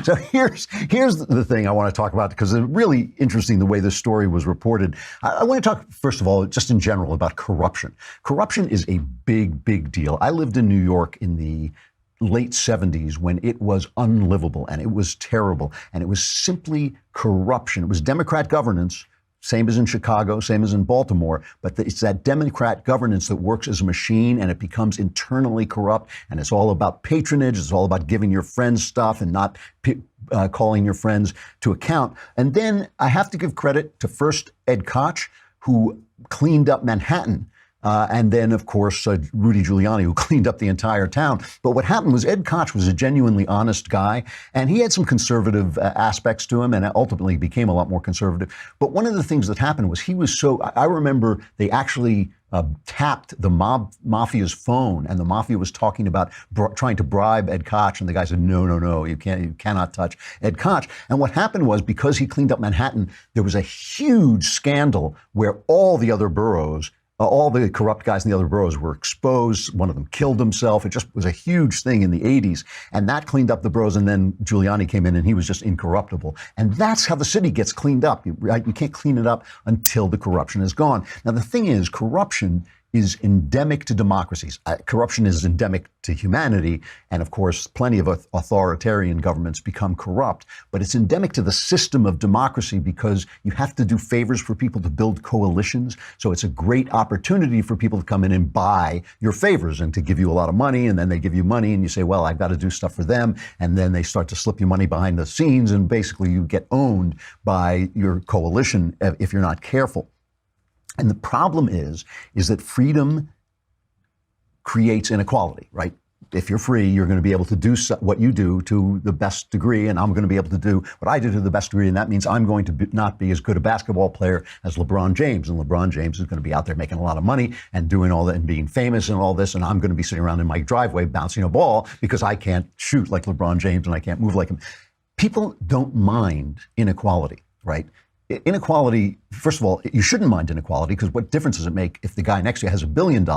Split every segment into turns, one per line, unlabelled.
So here's the thing I want to talk about, because it's really interesting the way this story was reported. I want to talk, first of all, just in general about corruption. Corruption is a big deal. I lived in New York in the late 70s when it was unlivable and it was terrible. And it was simply corruption. It was Democrat governance. Same as in Chicago, same as in Baltimore, but it's that Democrat governance that works as a machine, and it becomes internally corrupt, and it's all about patronage, it's all about giving your friends stuff and not calling your friends to account. And then I have to give credit to first Ed Koch, who cleaned up Manhattan. And then, of course, Rudy Giuliani, who cleaned up the entire town. But what happened was Ed Koch was a genuinely honest guy, and he had some conservative aspects to him, and ultimately became a lot more conservative. But one of the things that happened was I remember they actually tapped the mafia's phone, and the mafia was talking about trying to bribe Ed Koch, and the guy said, no, you cannot touch Ed Koch. And what happened was, because he cleaned up Manhattan, there was a huge scandal where all the other boroughs, all the corrupt guys in the other boroughs were exposed. One of them killed himself. It just was a huge thing in the 80s. And that cleaned up the boroughs. And then Giuliani came in and he was just incorruptible. And that's how the city gets cleaned up. Right? You can't clean it up until the corruption is gone. Now, the thing is, corruption is endemic to democracies. Corruption is endemic to humanity. And of course, plenty of authoritarian governments become corrupt. But it's endemic to the system of democracy because you have to do favors for people to build coalitions. So it's a great opportunity for people to come in and buy your favors and to give you a lot of money. And then they give you money and you say, well, I've got to do stuff for them. And then they start to slip you money behind the scenes. And basically you get owned by your coalition if you're not careful. And the problem is that freedom creates inequality, right? If you're free, you're going to be able to do what you do to the best degree, and I'm going to be able to do what I do to the best degree, and that means I'm going to not be as good a basketball player as LeBron James, and LeBron James is going to be out there making a lot of money and doing all that and being famous and all this, and I'm going to be sitting around in my driveway bouncing a ball because I can't shoot like LeBron James and I can't move like him. People don't mind inequality, right? Inequality, first of all, you shouldn't mind inequality, because what difference does it make if the guy next to you has $1 billion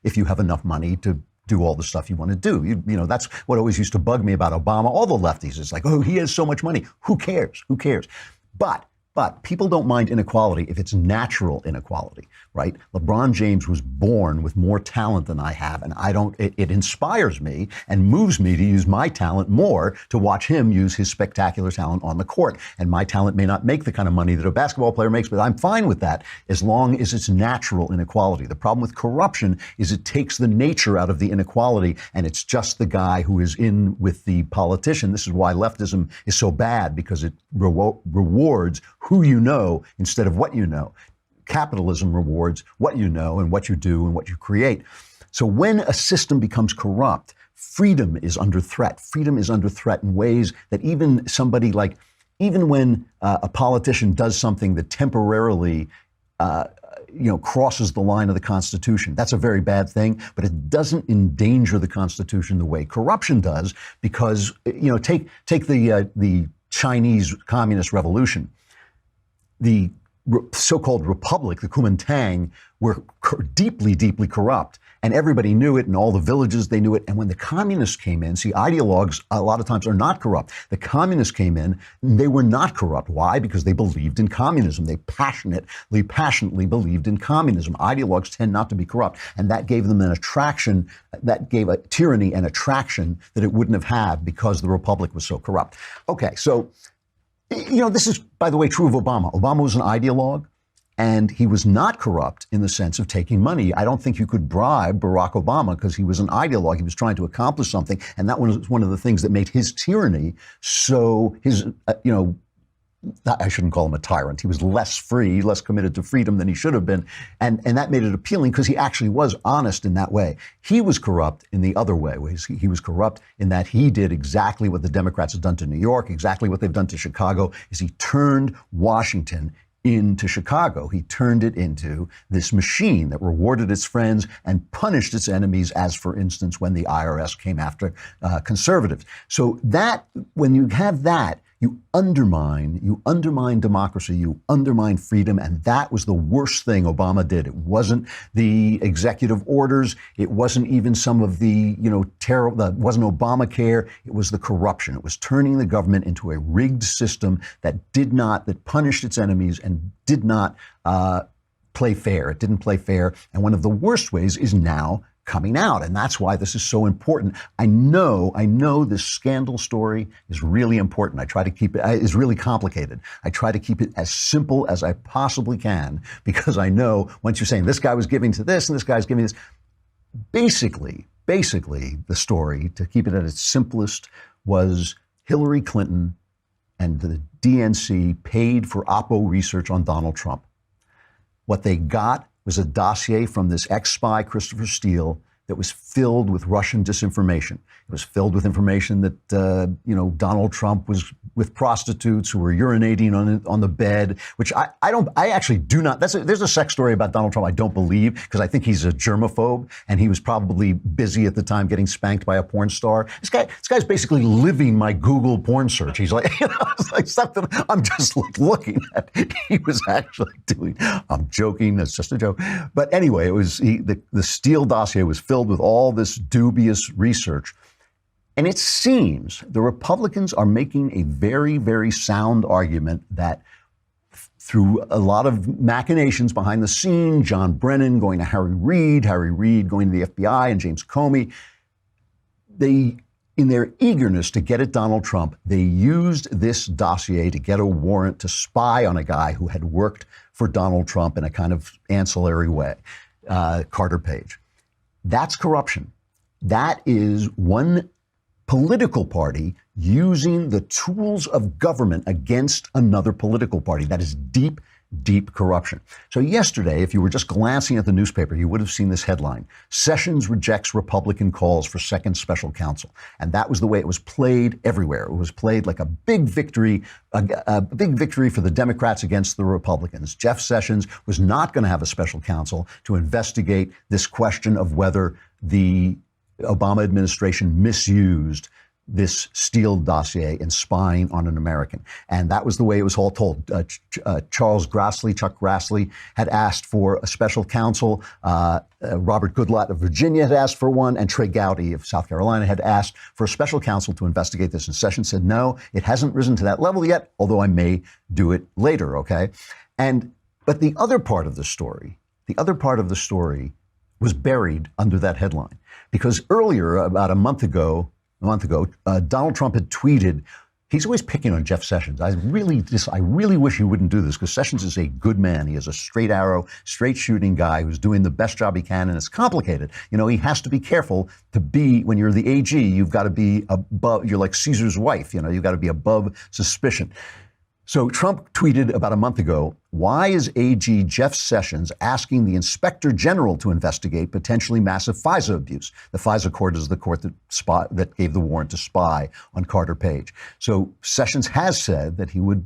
if you have enough money to do all the stuff you want to do? You know, that's what always used to bug me about Obama. All the lefties, it's like, oh, he has so much money. Who cares? Who cares? But people don't mind inequality if it's natural inequality, right? LeBron James was born with more talent than I have, and it inspires me and moves me to use my talent more, to watch him use his spectacular talent on the court. And my talent may not make the kind of money that a basketball player makes, but I'm fine with that as long as it's natural inequality. The problem with corruption is it takes the nature out of the inequality, and it's just the guy who is in with the politician. This is why leftism is so bad, because it rewards who you know instead of what you know. Capitalism rewards what you know and what you do and what you create. So when a system becomes corrupt, freedom is under threat. Freedom is under threat in ways that even when a politician does something that temporarily crosses the line of the Constitution, that's a very bad thing, but it doesn't endanger the Constitution the way corruption does, because, take the Chinese Communist Revolution. The so-called republic, the Kuomintang, were deeply corrupt, and everybody knew it, and all the villages, they knew it. And when the communists came in, see, ideologues a lot of times are not corrupt. The communists came in, and they were not corrupt. Why? Because they believed in communism. They passionately believed in communism. Ideologues tend not to be corrupt, and that gave them an attraction, that gave a tyranny an attraction that it wouldn't have had because the republic was so corrupt. Okay, so this is, by the way, true of Obama. Obama was an ideologue, and he was not corrupt in the sense of taking money. I don't think you could bribe Barack Obama because he was an ideologue. He was trying to accomplish something, and that was one of the things that made his tyranny so I shouldn't call him a tyrant. He was less free, less committed to freedom than he should have been. And that made it appealing because he actually was honest in that way. He was corrupt in the other way. He was corrupt in that he did exactly what the Democrats have done to New York, exactly what they've done to Chicago, is he turned Washington into Chicago. He turned it into this machine that rewarded its friends and punished its enemies, as, for instance, when the IRS came after conservatives. So that, when you have that, you undermine democracy, you undermine freedom, and that was the worst thing Obama did. It wasn't the executive orders, it wasn't even some of the, terrible, that wasn't Obamacare, it was the corruption. It was turning the government into a rigged system that punished its enemies and did not play fair. It didn't play fair, and one of the worst ways is now coming out. And that's why this is so important. I know this scandal story is really important. I try to keep it, is really complicated. I try to keep it as simple as I possibly can, because I know once you're saying this guy was giving to this and this guy's giving this, basically the story, to keep it at its simplest, was Hillary Clinton and the DNC paid for Oppo research on Donald Trump. What they got was a dossier from this ex-spy, Christopher Steele, that was filled with Russian disinformation. It was filled with information that, Donald Trump was with prostitutes who were urinating on the bed, which I actually do not. There's a sex story about Donald Trump I don't believe, because I think he's a germaphobe, and he was probably busy at the time getting spanked by a porn star. This guy's basically living my Google porn search. He's like, it's like something I'm just looking at. He was actually doing. I'm joking. That's just a joke. But anyway, it was the Steele dossier was filled with all this dubious research. And it seems the Republicans are making a very, very sound argument that through a lot of machinations behind the scene, John Brennan going to Harry Reid going to the FBI, and James Comey, in their eagerness to get at Donald Trump, they used this dossier to get a warrant to spy on a guy who had worked for Donald Trump in a kind of ancillary way, Carter Page. That's corruption. That is one political party using the tools of government against another political party. That is deep, deep corruption. So yesterday, if you were just glancing at the newspaper, you would have seen this headline: Sessions rejects Republican calls for second special counsel. And that was the way it was played everywhere. It was played like a big victory, a big victory for the Democrats against the Republicans. Jeff Sessions was not going to have a special counsel to investigate this question of whether the Obama administration misused this Steele dossier in spying on an American. And that was the way it was all told. Chuck Grassley had asked for a special counsel. Robert Goodlatte of Virginia had asked for one, and Trey Gowdy of South Carolina had asked for a special counsel to investigate this. And Sessions said, no, it hasn't risen to that level yet, although I may do it later, okay? But the other part of the story was buried under that headline. Because earlier, about a month ago, Donald Trump had tweeted, he's always picking on Jeff Sessions. I really wish he wouldn't do this, because Sessions is a good man. He is a straight arrow, straight shooting guy who's doing the best job he can, and it's complicated. He has to be careful to be, when you're the AG, you've got to be above, you're like Caesar's wife, you've got to be above suspicion. So Trump tweeted about a month ago, why is AG Jeff Sessions asking the Inspector General to investigate potentially massive FISA abuse? The FISA court is the court that gave the warrant to spy on Carter Page. So Sessions has said that he would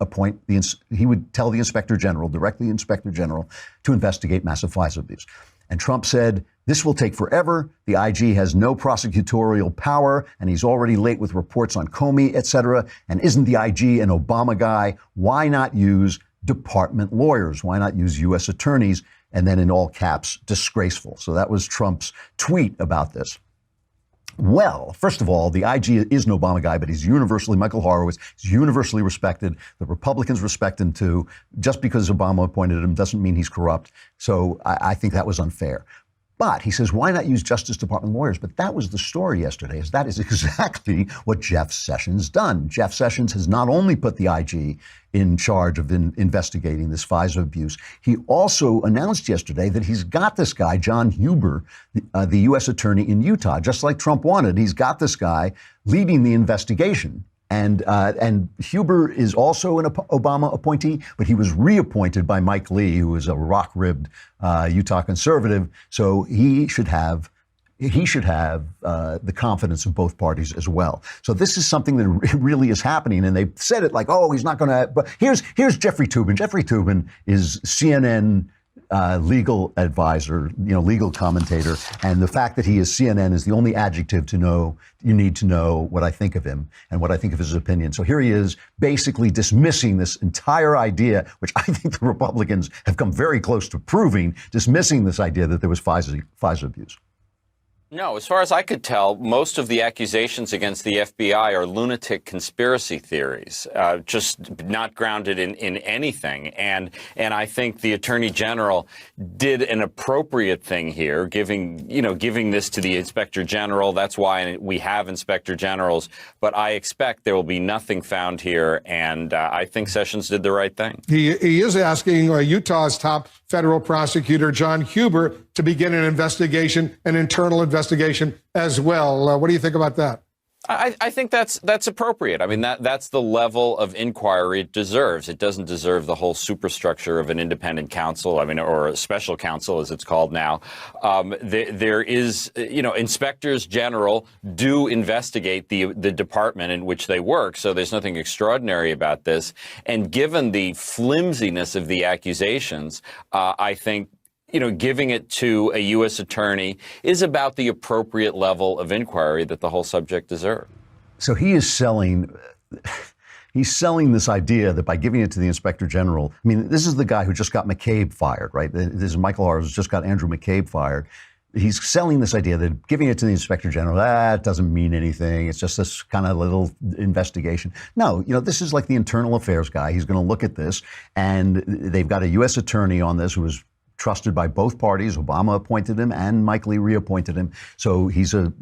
tell the Inspector General, direct the Inspector General, to investigate massive FISA abuse. And Trump said, this will take forever. The IG has no prosecutorial power, and he's already late with reports on Comey, et cetera. And isn't the IG an Obama guy? Why not use department lawyers? Why not use U.S. attorneys? And then in all caps, disgraceful. So that was Trump's tweet about this. Well, first of all, the IG is an Obama guy, but he's universally, Michael Horowitz, is universally respected. The Republicans respect him too. Just because Obama appointed him doesn't mean he's corrupt. So I think that was unfair. But he says, why not use Justice Department lawyers? But that was the story yesterday, is that is exactly what Jeff Sessions done. Jeff Sessions has not only put the IG in charge of investigating this FISA abuse, he also announced yesterday that he's got this guy, John Huber, the U.S. attorney in Utah, just like Trump wanted. He's got this guy leading the investigation. And Huber is also an Obama appointee, but he was reappointed by Mike Lee, who is a rock-ribbed Utah conservative. So he should have the confidence of both parties as well. So this is something that really is happening. And they said it like, oh, he's not going to. But here's Jeffrey Toobin. Jeffrey Toobin is CNN legal advisor, legal commentator, and the fact that he is CNN is the only adjective you need to know what I think of him and what I think of his opinion. So here he is basically dismissing this entire idea, which I think the Republicans have come very close to proving, dismissing this idea that there was FISA abuse.
No, as far as I could tell, most of the accusations against the FBI are lunatic conspiracy theories, just not grounded in anything. And I think the Attorney General did an appropriate thing here, giving this to the Inspector General. That's why we have Inspector Generals. But I expect there will be nothing found here. And I think Sessions did the right thing.
He is asking Utah's top federal prosecutor, John Huber, to begin an investigation, an internal investigation as well. What do you think about that?
I think that's appropriate. I mean, that's the level of inquiry it deserves. It doesn't deserve the whole superstructure of an independent counsel, or a special counsel, as it's called now. There is, inspectors general do investigate the department in which they work, so there's nothing extraordinary about this. And given the flimsiness of the accusations, I think giving it to a U.S. attorney is about the appropriate level of inquiry that the whole subject deserves.
So he is selling this idea that by giving it to the Inspector General, I mean, this is the guy who just got McCabe fired, right? This is Michael Oher, who's just got Andrew McCabe fired. He's selling this idea that giving it to the Inspector General, that doesn't mean anything. It's just this kind of little investigation. No, this is like the internal affairs guy. He's going to look at this, and they've got a U.S. attorney on this who was trusted by both parties. Obama appointed him and Mike Lee reappointed him. So he's a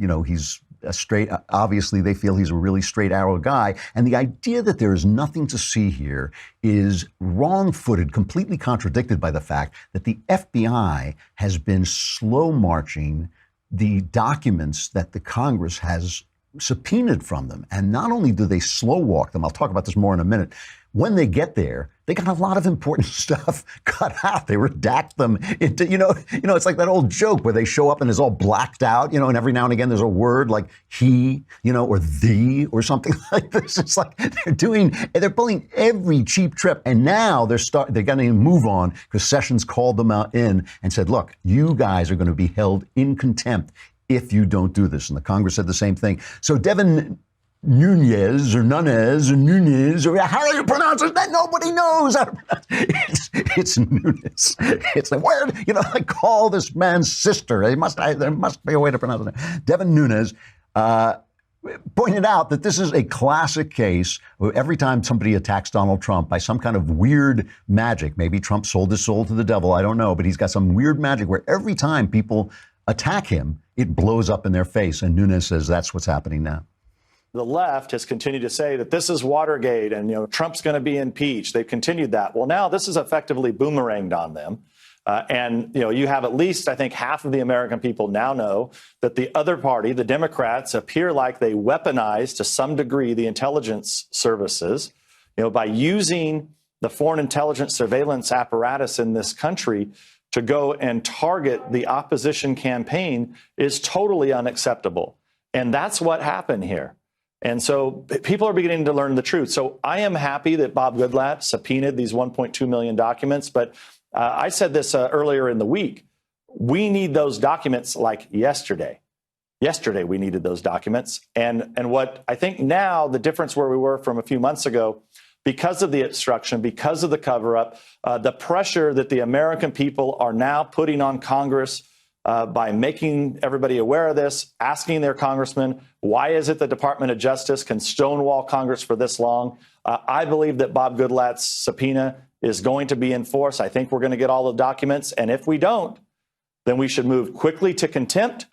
straight, obviously they feel he's a really straight arrow guy. And the idea that there is nothing to see here is wrong-footed, completely contradicted by the fact that the FBI has been slow marching the documents that the Congress has subpoenaed from them. And not only do they slow walk them, I'll talk about this more in a minute, when they get there, they got a lot of important stuff cut out. They redact them into, it's like that old joke where they show up and it's all blacked out, and every now and again there's a word like he, or thee or something like this. It's like they're pulling every cheap trick. And now they're going to move on because Sessions called them out in and said, look, you guys are going to be held in contempt if you don't do this. And the Congress said the same thing. So Devin Nunes, or how do you pronounce it? That nobody knows how to pronounce it. It's Nunes. It's like, where, call this man's sister. There must be a way to pronounce it. Devin Nunes pointed out that this is a classic case where every time somebody attacks Donald Trump by some kind of weird magic, maybe Trump sold his soul to the devil, I don't know, but he's got some weird magic where every time people attack him, it blows up in their face. And Nunes says that's what's happening now.
The left has continued to say that this is Watergate and, Trump's going to be impeached. They've continued that. Well, now this is effectively boomeranged on them. And you have at least, I think, half of the American people now know that the other party, the Democrats, appear like they weaponize to some degree the intelligence services, by using the foreign intelligence surveillance apparatus in this country to go and target the opposition campaign is totally unacceptable. And that's what happened here. And so people are beginning to learn the truth. So I am happy that Bob Goodlatte subpoenaed these 1.2 million documents. But I said this earlier in the week. We need those documents like yesterday. Yesterday, we needed those documents. And what I think now, the difference where we were from a few months ago, because of the obstruction, because of the cover up, the pressure that the American people are now putting on Congress by making everybody aware of this, asking their congressmen, why is it the Department of Justice can stonewall Congress for this long? I believe that Bob Goodlatte's subpoena is going to be enforced. I think we're going to get all the documents. And if we don't, then we should move quickly to contempt,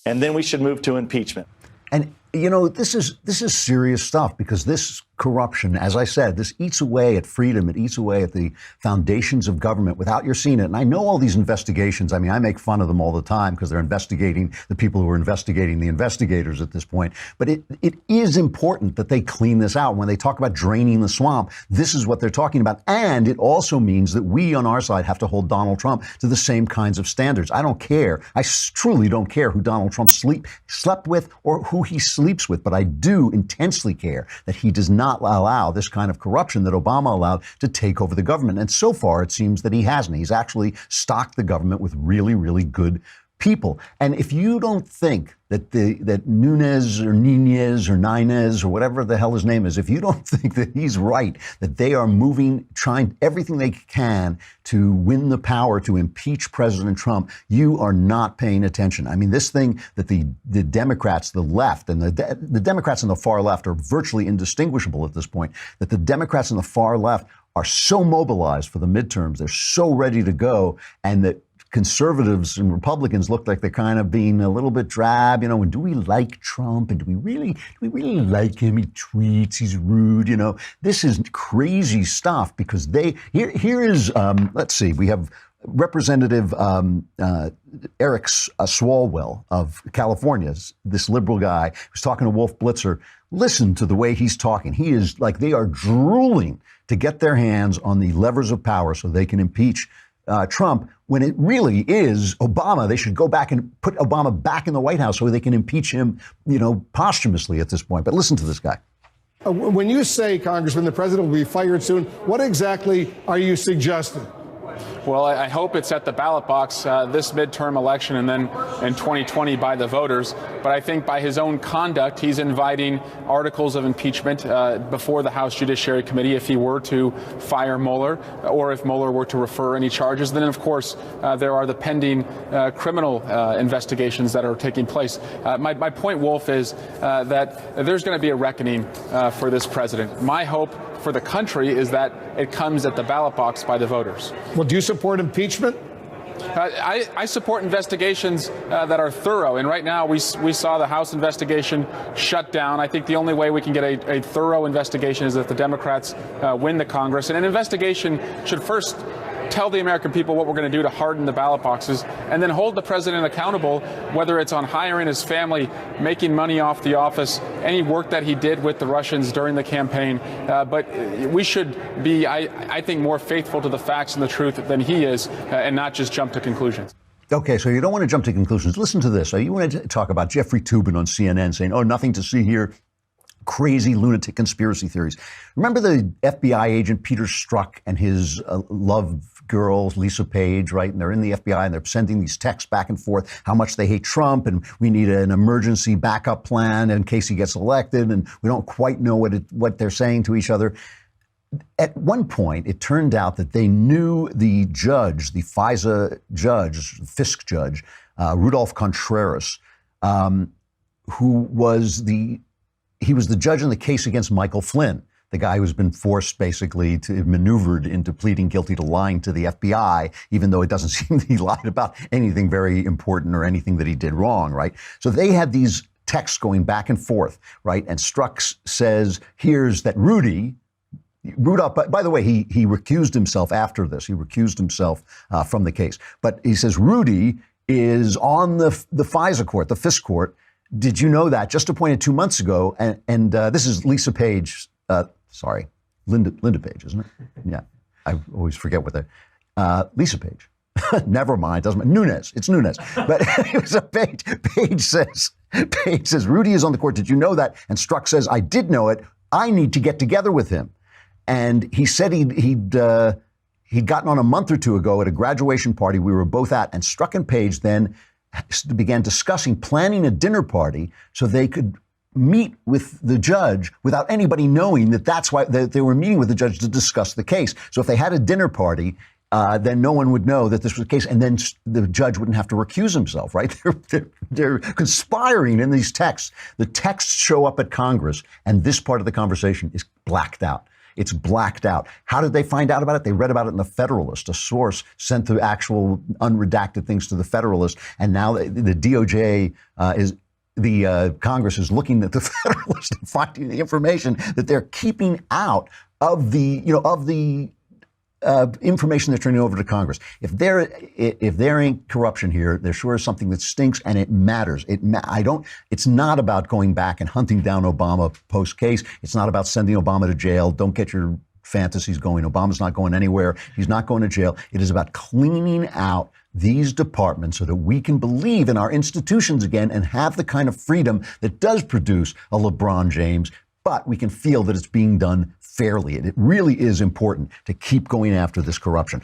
and then we should move to impeachment.
And, this is serious stuff because this corruption, as I said, this eats away at freedom. It eats away at the foundations of government without your seeing it. And I know all these investigations. I mean, I make fun of them all the time because they're investigating the people who are investigating the investigators at this point. But it is important that they clean this out. When they talk about draining the swamp, this is what they're talking about. And it also means that we on our side have to hold Donald Trump to the same kinds of standards. I don't care. I truly don't care who Donald Trump slept with or who he sleeps with. But I do intensely care that he does not not allow this kind of corruption that Obama allowed to take over the government. And so far, it seems that he hasn't. He's actually stocked the government with really, really good people. And if you don't think that that Nunez or Nunez or Ninez or whatever the hell his name is, if you don't think that he's right, that they are trying everything they can to win the power to impeach President Trump, you are not paying attention. I mean, this thing that the Democrats, the left, and the Democrats and the far left are virtually indistinguishable at this point, that the Democrats and the far left are so mobilized for the midterms, they're so ready to go, and that conservatives and Republicans look like they're kind of being a little bit drab, and do we like Trump? And do we really like him? He tweets, he's rude, This is crazy stuff because here is, let's see, we have Representative Eric Swalwell of California, this liberal guy who's talking to Wolf Blitzer. Listen to the way he's talking. He is like, they are drooling to get their hands on the levers of power so they can impeach Trump, when it really is Obama. They should go back and put Obama back in the White House so they can impeach him, posthumously at this point. But listen to this guy.
When you say, Congressman, the president will be fired soon, what exactly are you suggesting?
Well, I hope it's at the ballot box this midterm election and then in 2020 by the voters. But I think by his own conduct, he's inviting articles of impeachment before the House Judiciary Committee if he were to fire Mueller or if Mueller were to refer any charges. Then, of course, there are the pending criminal investigations that are taking place. My point, Wolf, is that there's going to be a reckoning for this president. My hope for the country is that it comes at the ballot box by the voters.
Well, do you support impeachment?
I support investigations that are thorough. And right now we saw the House investigation shut down. I think the only way we can get a thorough investigation is if the Democrats win the Congress. And an investigation should first tell the American people what we're going to do to harden the ballot boxes, and then hold the president accountable, whether it's on hiring his family, making money off the office, any work that he did with the Russians during the campaign. But we should be, I think, more faithful to the facts and the truth than he is, and not just jump to conclusions.
Okay, so you don't want to jump to conclusions. Listen to this. You want to talk about Jeffrey Toobin on CNN saying, nothing to see here. Crazy lunatic conspiracy theories. Remember the FBI agent Peter Strzok and his love girl Lisa Page, right? And they're in the FBI and they're sending these texts back and forth how much they hate Trump and we need an emergency backup plan in case he gets elected, and we don't quite know what they're saying to each other. At one point, it turned out that they knew the judge, the FISA judge, Fisk judge, Rudolph Contreras, who was the judge in the case against Michael Flynn, the guy who's been forced basically to maneuvered into pleading guilty to lying to the FBI, even though it doesn't seem that he lied about anything very important or anything that he did wrong, right? So they had these texts going back and forth, right? And Strzok says, here's that Rudolph, by the way, he recused himself after this. He recused himself from the case. But he says, Rudy is on the FISA court, the Fisk court. Did you know that? Just appointed 2 months ago. And this is Lisa Page. Linda Page, isn't it? Yeah. I always forget what Lisa Page. Never mind. Doesn't matter. Nunez. It's Nunez. But it was a Page. Page says, Rudy is on the court. Did you know that? And Strzok says, I did know it. I need to get together with him. And he said he'd gotten on a month or two ago at a graduation party we were both at. And Strzok and Page then began discussing planning a dinner party so they could meet with the judge without anybody knowing that's why they were meeting with the judge to discuss the case. So if they had a dinner party, then no one would know that this was the case, and then the judge wouldn't have to recuse himself, right? They're conspiring in these texts. The texts show up at Congress, and this part of the conversation is blacked out. It's blacked out. How did they find out about it? They read about it in the Federalist. A source sent the actual unredacted things to the Federalist, and now the DOJ Congress is looking at the Federalist and finding the information that they're keeping out of the information they're turning over to Congress. If there ain't corruption here, there sure is something that stinks, and it matters. It's not about going back and hunting down Obama post-case. It's not about sending Obama to jail. Don't get your fantasies going. Obama's not going anywhere. He's not going to jail. It is about cleaning out these departments so that we can believe in our institutions again and have the kind of freedom that does produce a LeBron James, but we can feel that it's being done fairly. And it really is important to keep going after this corruption.